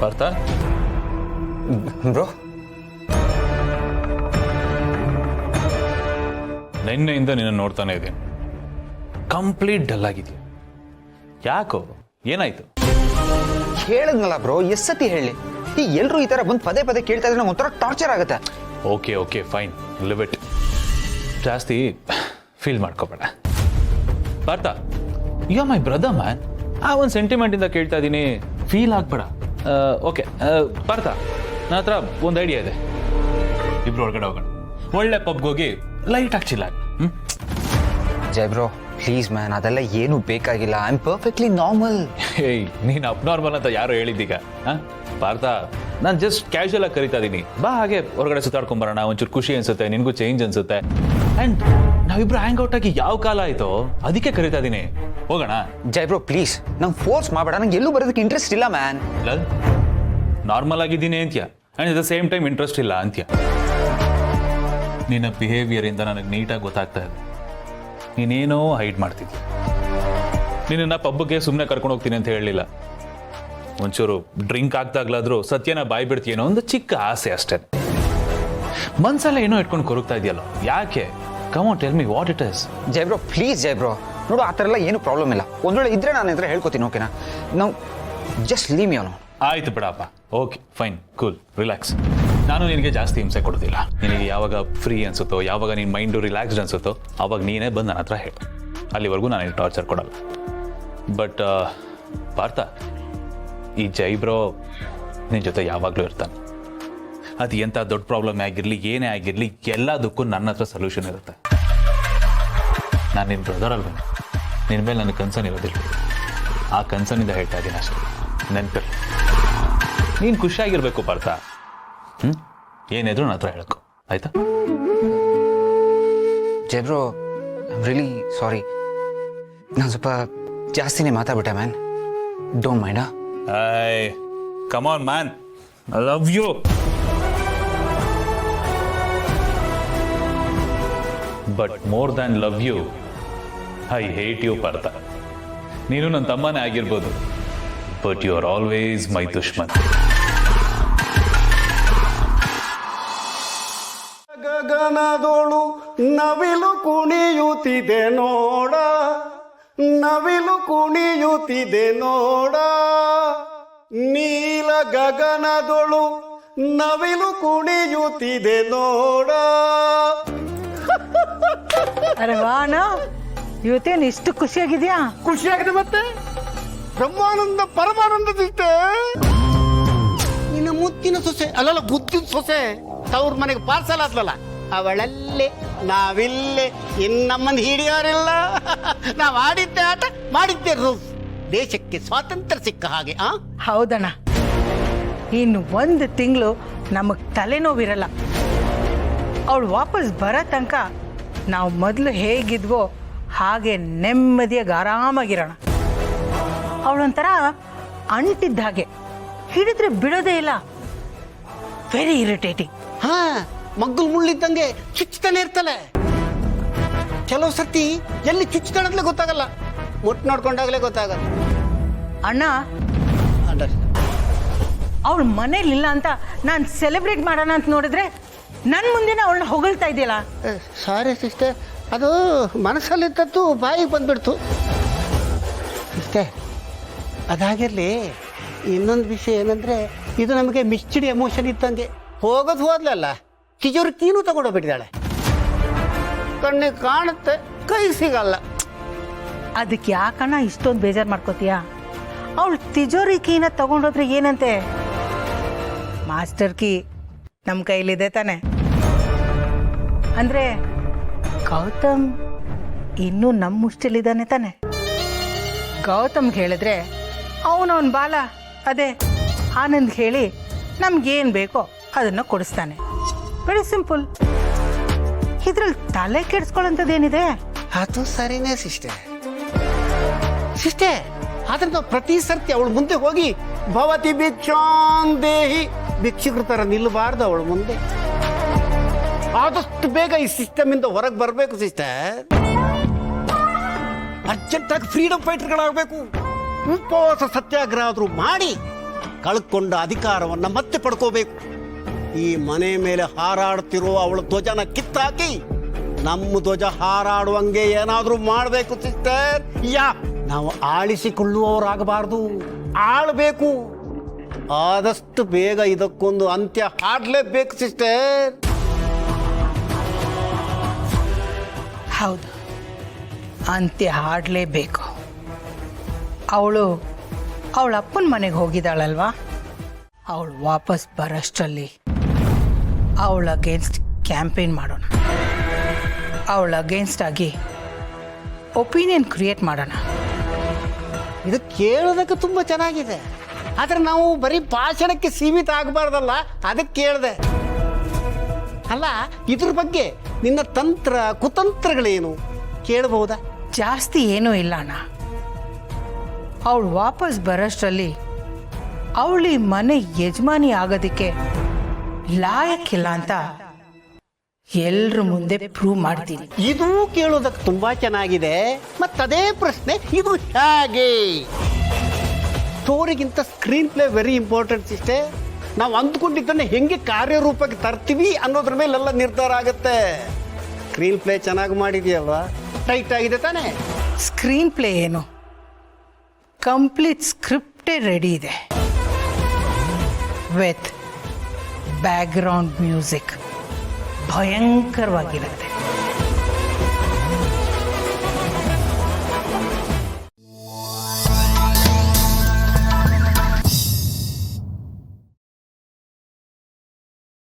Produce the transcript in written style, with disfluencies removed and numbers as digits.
Partha bro, ನಿನ್ನೆಯಿಂದ ನಿನ್ನ ನೋಡ್ತಾನೆ ಇದ್ದೀನಿ, ಕಂಪ್ಲೀಟ್ ಡಲ್ ಆಗಿದೆಯಾ? ಯಾಕೋ, ಏನಾಯ್ತು? ಹೇಳಿದ್ನಲ್ಲ ಬ್ರೋ, ಎಷ್ಟತಿ ಹೇಳಿ. ಈ ಎಲ್ರು ಈ ತರ ಬಂದು ಪದೇ ಪದೇ ಕೇಳ್ತಾ ಇದ್ರೆ ನಂಗೆ ಒಂಥರ ಟಾರ್ಚರ್ ಆಗುತ್ತೆ. Okay okay fine, leave it. ಜಾಸ್ತಿ ಫೀಲ್ ಮಾಡ್ಕೋಬೇಡ Partha. You are my brother man. ಆ ಒಂದು ಸೆಂಟಿಮೆಂಟಿಂದ ಕೇಳ್ತಾ ಇದ್ದೀನಿ, ಫೀಲ್ ಆಗ್ಬೇಡ. ಓಕೆ ಪಾರ್ಥ, ನನ್ನ ಹತ್ರ ಒಂದು ಐಡಿಯಾ ಇದೆ. ಇಬ್ರು ಒಳಗಡೆ ಹೋಗೋಣ, ಒಳ್ಳೆ ಪಬ್ಗೆ ಹೋಗಿ ಲೈಟ್ ಚಿಲ್ಲ. ಜೈ ಬ್ರೋ ಪ್ಲೀಸ್ ಮ್ಯಾನ್, ಅದೆಲ್ಲ ಏನು ಬೇಕಾಗಿಲ್ಲ. I am perfectly normal. ಏಯ್, ನೀನು ಅಬ್ನಾರ್ಮಲ್ ಅಂತ ಯಾರೋ ಹೇಳಿದ್ದೀಗ? ಪಾರ್ಥ, ನಾನು ಜಸ್ಟ್ ಕ್ಯಾಶುಯಲ್ ಆಗಿ ಕರಿತಾ ಇದ್ದೀನಿ. ಬಾ, ಹಾಗೆ ಹೊರಗಡೆ ಸುತ್ತಾಡ್ಕೊಂಬರೋಣ, ಒಂಚೂರು ಖುಷಿ ಅನ್ಸುತ್ತೆ, ನಿನಗೂ ಚೇಂಜ್ ಅನ್ಸುತ್ತೆ. ಆ್ಯಂಡ್ ನಾವಿಬ್ರು ಹ್ಯಾಂಗ್ ಔಟ್ ಆಗಿ ಯಾವ ಕಾಲ ಆಯ್ತೋ ಅದಕ್ಕೆ ಕರಿತಾ ಇದ್ದೀನಿ. ಹೋಗೋಣ. ಜೈ ಬ್ರೋ ಪ್ಲೀಸ್, ನಂಗೆ ಫೋರ್ಸ್ ಮಾಡಬೇಡ. ನಂಗೆ ಎಲ್ಲೂ ಬರೋದಕ್ಕೆ ಇಂಟ್ರೆಸ್ಟ್ ಇಲ್ಲ ಮ್ಯಾನ್. ನಾರ್ಮಲ್ ಆಗಿದ್ದೀನಿ ಅಂತ್ಯ, and at the same time interest ಇಲ್ಲ ಅಂತ್ಯ. ನಿನ್ನ ಬಿಹೇವಿಯರಿಂದ ನನಗೆ ನೀಟಾಗಿ ಗೊತ್ತಾಗ್ತಾ ಇದೆ, ನೀನೇನೋ ಹೈಡ್ ಮಾಡ್ತಿದ್ದೆ. ನಿನ್ನ ಪಬ್ಗೆ ಸುಮ್ಮನೆ ಕರ್ಕೊಂಡು ಹೋಗ್ತೀನಿ ಅಂತ ಹೇಳಲಿಲ್ಲ. ಒಂಚೂರು ಡ್ರಿಂಕ್ ಆಗ್ದಾಗ್ಲಾದ್ರೂ ಸತ್ಯನ ಬಾಯ್ ಬಿಡ್ತೀಯೇನೋ ಒಂದು ಚಿಕ್ಕ ಆಸೆ ಅಷ್ಟೇ. ಮನ್ಸೆಲ್ಲ ಏನೋ ಇಟ್ಕೊಂಡು ಕೊರಗ್ತಾ ಇದೆಯಲ್ಲ, ಯಾಕೆ? Come on tell me what it is. Jai bro please, Jai bro ನೋಡು, ಆ ಥರ ಎಲ್ಲ ಏನು ಪ್ರಾಬ್ಲಮ್ ಇಲ್ಲ. ಒಂದ್ ವೇಳೆ ಇದ್ರೆ ನಾನು ಇದ್ರೆ ಹೇಳ್ಕೊತೀನಿ, ಓಕೆನಾ? ನಾವು ಜಸ್ಟ್ ಲೀವ್ ಮಿ ಅವನು. ಆಯ್ತು ಬಿಡಪ್ಪ, ಓಕೆ ಫೈನ್, ಕೂಲ್, ರಿಲ್ಯಾಕ್ಸ್. ನಾನು ನಿನಗೆ ಜಾಸ್ತಿ ಹಿಂಸೆ ಕೊಡೋದಿಲ್ಲ. ನಿನಗೆ ಯಾವಾಗ ಫ್ರೀ ಅನ್ಸುತ್ತೋ, ಯಾವಾಗ ನಿನ್ನ ಮೈಂಡು ರಿಲ್ಯಾಕ್ಸ್ಡ್ ಅನ್ಸುತ್ತೋ, ಅವಾಗ ನೀನೇ ಬಂದು ನನ್ನ ಹತ್ರ ಹೇಳು. ಅಲ್ಲಿವರೆಗೂ ನಾನು ಟಾರ್ಚರ್ ಕೊಡಲ್ಲ. ಬಟ್ ಪಾರ್ಥ, ಈ ಜೈ ಬ್ರೋ ನಿನ್ನ ಜೊತೆ ಯಾವಾಗಲೂ ಇರ್ತಾನೆ. ಅದು ಎಂಥ ದೊಡ್ಡ ಪ್ರಾಬ್ಲಮ್ ಆಗಿರಲಿ, ಏನೇ ಆಗಿರಲಿ, ಎಲ್ಲದಕ್ಕೂ ನನ್ನ ಹತ್ರ ಸೊಲ್ಯೂಷನ್ ಇರುತ್ತೆ. ನಾನು ನಿನ್ನ ಬ್ರದರ್ ಅಲ್ವ, ನಿನ್ನ ಮೇಲೆ ನನಗೆ ಕನ್ಸರ್ನ್ ಇರೋದಿಲ್ಲ. ಆ ಕನ್ಸರ್ನಿಂದ ಹೇಳ್ತಾ ಇದ್ದೀನಿ ಅಷ್ಟೇ. ನೆನಪಿರಲಿ, ನೀನು ಖುಷಿಯಾಗಿರ್ಬೇಕು ಪಾರ್ಥ. ಏನಿದ್ರು ನನ್ನ ಹತ್ರ ಹೇಳಬೇಕು, ಆಯ್ತಾ? Jai bro I am really sorry. ನಾನು ಸ್ವಲ್ಪ ಜಾಸ್ತಿನೇ ಮಾತಾಡ್ಬಿಟ್ಟೆ man. Don't mind. Hey, come on, man. I love you. But more than love you, I hate you, Partha. ನೀನು ನನ್ನ ತಮ್ಮನೇ ಆಗಿರ್ಬೋದು, but you are always my ದುಶ್ಮನ್. ಗಗನದೋಳು ನವಿಲು ಕುಣಿಯುತ್ತಿದೆ ನೋಡ, ನವಿಲು ಕುಣಿಯುತ್ತಿದೆ ನೋಡ, ನೀಲ ಗಗನದೊಳು ನವಿಲು ಕುಣಿಯುತ್ತಿದೆ ನೋಡ. ಅರೆ ವಾನ, ಇವತ್ತೇನು ಇಷ್ಟು ಖುಷಿಯಾಗಿದ್ಯಾ? ಖುಷಿಯಾಗಿದೆ ಮತ್ತೆ, ಬ್ರಹ್ಮಾನಂದ ಪರಮಾನಂದ ಸಿಗ್ತೆ. ನಿನ್ನ ಮುತ್ತಿನ ಸೊಸೆ ಅಲ್ಲಲ್ಲ, ಬುದ್ಧಿನ ಸೊಸೆ ತವ್ರ ಮನೆಗೆ ಪಾರ್ಸಲ್ ಆದ್ಲಲ್ಲ, ಅವಳಲ್ಲೇ ನಾವಿಲ್ಲೇ, ಇನ್ನಮ್ಮನ್ ಹಿಡಿಯಾರಿಲ್ಲ. ನಾವು ಆಡಿದ್ದೆ ಆಟ, ಮಾಡಿದ್ದೆ ರೂಲ್ಸ್. ದೇಶಕ್ಕೆ ಸ್ವಾತಂತ್ರ್ಯ ಸಿಕ್ಕ ಹಾಗೆ. ಹೌದಣ್ಣ, ಇನ್ನು ಒಂದು ತಿಂಗಳು ನಮಗ್ ತಲೆನೋವಿರಲ್ಲ. ಅವಳು ವಾಪಸ್ ಬರೋ ತನಕ ನಾವು ಮೊದಲು ಹೇಗಿದ್ವೋ ಹಾಗೆ ನೆಮ್ಮದಿಯಾಗಿ ಆರಾಮಾಗಿರೋಣ. ಅವಳೊಂಥರ ಅಂಟಿದ್ದ ಹಾಗೆ, ಹಿಡಿದ್ರೆ ಬಿಡೋದೇ ಇಲ್ಲ. Very irritating. ಮಗ್ಗಲ್ ಮುಳ್ಳಿದ್ದಂಗೆ ಚುಚ್ಚತಾನೆ ಇರ್ತಲೆ. ಕೆಲವು ಸರ್ತಿ ಎಲ್ಲಿ ಚುಚ್ಚತಾಳಂತಲೇ ಗೊತ್ತಾಗಲ್ಲ, ಮುಟ್ಟು ನೋಡ್ಕೊಂಡಾಗಲೇ ಗೊತ್ತಾಗಲ್ಲ. ಅಣ್ಣ, ಅವಳು ಮನೇಲಿಲ್ಲ ಅಂತ ನಾನು ಸೆಲೆಬ್ರೇಟ್ ಮಾಡೋಣ ಅಂತ ನೋಡಿದ್ರೆ ನನ್ನ ಮುಂದೆನೇ ಅವಳನ್ನ ಹೊಗಳ್ತಾ ಇದೆಯಲ್ಲ. ಸಾರಿ ಸಿಸ್ಟರ್, ಅದು ಮನಸ್ಸಲ್ಲಿದ್ದದ್ದು ಬಾಯಿಗೆ ಬಂದ್ಬಿಡ್ತು. ಸಿಸ್ಟರ್, ಅದಾಗಿರಲಿ. ಇನ್ನೊಂದು ವಿಷಯ ಏನಂದರೆ, ಇದು ನಮಗೆ ಮಿಕ್ಸ್ಡ್ ಎಮೋಷನ್ ಇದ್ದಂಗೆ. ಹೋಗೋದು ಹೋದ್ಲಲ್ಲ, ತಿಜೋರಿ ಕೀನು ತಗೊಂಡೋಗ್ಬಿಟ್ಟಿದ್ದಾಳೆ. ಕಣ್ಣಿಗೆ ಕಾಣುತ್ತೆ, ಕೈ ಸಿಗಲ್ಲ. ಅದಕ್ಕೆ ಯಾಕಣ್ಣ ಇಷ್ಟೊಂದು ಬೇಜಾರು ಮಾಡ್ಕೋತೀಯ? ಅವಳು ತಿಜೋರಿ ಕೀನ ತಗೊಂಡೋದ್ರೆ ಏನಂತೆ? ಮಾಸ್ಟರ್ ಕೀ ನಮ್ಮ ಕೈಲಿದೆ ತಾನೆ. ಅಂದ್ರೆ ಗೌತಮ್ ಇನ್ನೂ ನಮ್ಮ ಮುಷ್ಟಿಲಿದ್ದಾನೆ ತಾನೆ. ಗೌತಮ್ಗೆ ಹೇಳಿದ್ರೆ ಅವನವನ್ ಬಾಲ, ಅದೇ ಆನಂದ್ ಹೇಳಿ ನಮ್ಗೇನು ಬೇಕೋ ಅದನ್ನು ಕೊಡಿಸ್ತಾನೆ. Very simple. ಇದ್ರಲ್ಲಿ ತಲೆ ಕೆಡಿಸ್ಕೊಳ್ಳೋಂಥದ್ದೇನಿದೆ? ಅದು ಸರಿನೇ ಸಿಸ್ಟರ್. ಆದ್ರೆ ನಾವು ಪ್ರತಿ ಸರ್ತಿ ಅವಳು ಮುಂದೆ ಹೋಗಿ ಭವತಿ ಭಿಕ್ಷಾಂದೇಹಿ ಭಿಕ್ಷುಕರ ಥರ ನಿಲ್ಲಬಾರ್ದು ಅವಳು ಮುಂದೆ. ಆದಷ್ಟು ಬೇಗ ಈ ಸಿಸ್ಟಮ್ ಇಂದ ಹೊರಗೆ ಬರಬೇಕು ಸಿಸ್ಟರ್. ಅರ್ಜೆಂಟಾಗಿ ಫ್ರೀಡಮ್ ಫೈಟರ್ಗಳಾಗಬೇಕು. ಉಪವಾಸ ಸತ್ಯಾಗ್ರಹ ಆದರೂ ಮಾಡಿ ಕಳ್ಕೊಂಡ ಅಧಿಕಾರವನ್ನು ಮತ್ತೆ ಪಡ್ಕೋಬೇಕು. ಈ ಮನೆ ಮೇಲೆ ಹಾರಾಡ್ತಿರೋ ಅವಳ ಧ್ವಜನ ಕಿತ್ತಾಕಿ ನಮ್ಮ ಧ್ವಜ ಹಾರಾಡುವಂಗೆ ಏನಾದರೂ ಮಾಡಬೇಕು ಸಿಸ್ಟರ್. ನಾವು ಆಳಿಸಿಕೊಳ್ಳುವವರಾಗಬಾರ್ದು, ಆಳ್ಬೇಕು. ಆದಷ್ಟು ಬೇಗ ಇದಕ್ಕೊಂದು ಅಂತ್ಯ ಹಾಡಲೇಬೇಕು ಸಿಸ್ಟರ್. ಹೌದು, ಅಂತ್ಯ ಹಾಡಲೇಬೇಕು. ಅವಳ ಅಪ್ಪನ ಮನೆಗೆ ಹೋಗಿದ್ದಾಳಲ್ವಾ, ಅವಳು ವಾಪಸ್ ಬರೋಷ್ಟರಲ್ಲಿ ಅವಳ ಅಗೇನ್ಸ್ಟ್ ಕ್ಯಾಂಪೇನ್ ಮಾಡೋಣ. ಅವಳ ಅಗೇನ್ಸ್ಟ್ ಆಗಿ ಒಪಿನಿಯನ್ ಕ್ರಿಯೇಟ್ ಮಾಡೋಣ. ಇದು ಕೇಳೋದಕ್ಕೆ ತುಂಬ ಚೆನ್ನಾಗಿದೆ, ಆದರೆ ನಾವು ಬರೀ ಭಾಷಣಕ್ಕೆ ಸೀಮಿತ ಆಗಬಾರ್ದಲ್ಲ, ಅದಕ್ಕೆ ಕೇಳಿದೆ. ಅಲ್ಲ, ಇದ್ರ ಬಗ್ಗೆ ನಿನ್ನ ತಂತ್ರ ಕುತಂತ್ರಗಳೇನು ಕೇಳಬಹುದಾ? ಜಾಸ್ತಿ ಏನೂ ಇಲ್ಲ ಅಣ್ಣ. ಅವಳು ವಾಪಸ್ ಬರೋಷ್ಟರಲ್ಲಿ ಅವಳಿ ಮನೆ ಯಜಮಾನಿ ಆಗೋದಕ್ಕೆ ಲಾಯಕ್ಕಿಲ್ಲ ಅಂತ ಎಲ್ರ ಮುಂದೆ ಪ್ರೂವ್ ಮಾಡ್ತೀನಿ. ಇದು ಕೇಳೋದಕ್ಕೆ ತುಂಬಾ ಚೆನ್ನಾಗಿದೆ. ಮತ್ತದೇ ಪ್ರಶ್ನೆ, ಇದು ಹೇಗೆ? ಸ್ಟೋರಿಗಿಂತ screenplay very important sister. ನಾವು ಅಂದ್ಕೊಂಡಿದ್ದನ್ನು ಹೆಂಗೆ ಕಾರ್ಯರೂಪಕ್ಕೆ ತರ್ತೀವಿ ಅನ್ನೋದ್ರ ಮೇಲೆಲ್ಲ ನಿರ್ಧಾರ ಆಗುತ್ತೆ. ಸ್ಕ್ರೀನ್ ಪ್ಲೇ ಚೆನ್ನಾಗಿ ಮಾಡಿದೆಯಲ್ವಾ? ಟೈಟ್ ಆಗಿದೆ ತಾನೇ? ಸ್ಕ್ರೀನ್ ಪ್ಲೇ ಏನು, ಕಂಪ್ಲೀಟ್ ಸ್ಕ್ರಿಪ್ಟೇ ರೆಡಿ ಇದೆ, ವಿತ್ ಬ್ಯಾಕ್ಗ್ರೌಂಡ್ ಮ್ಯೂಸಿಕ್ ಭಯಂಕರವಾಗಿರುತ್ತೆ.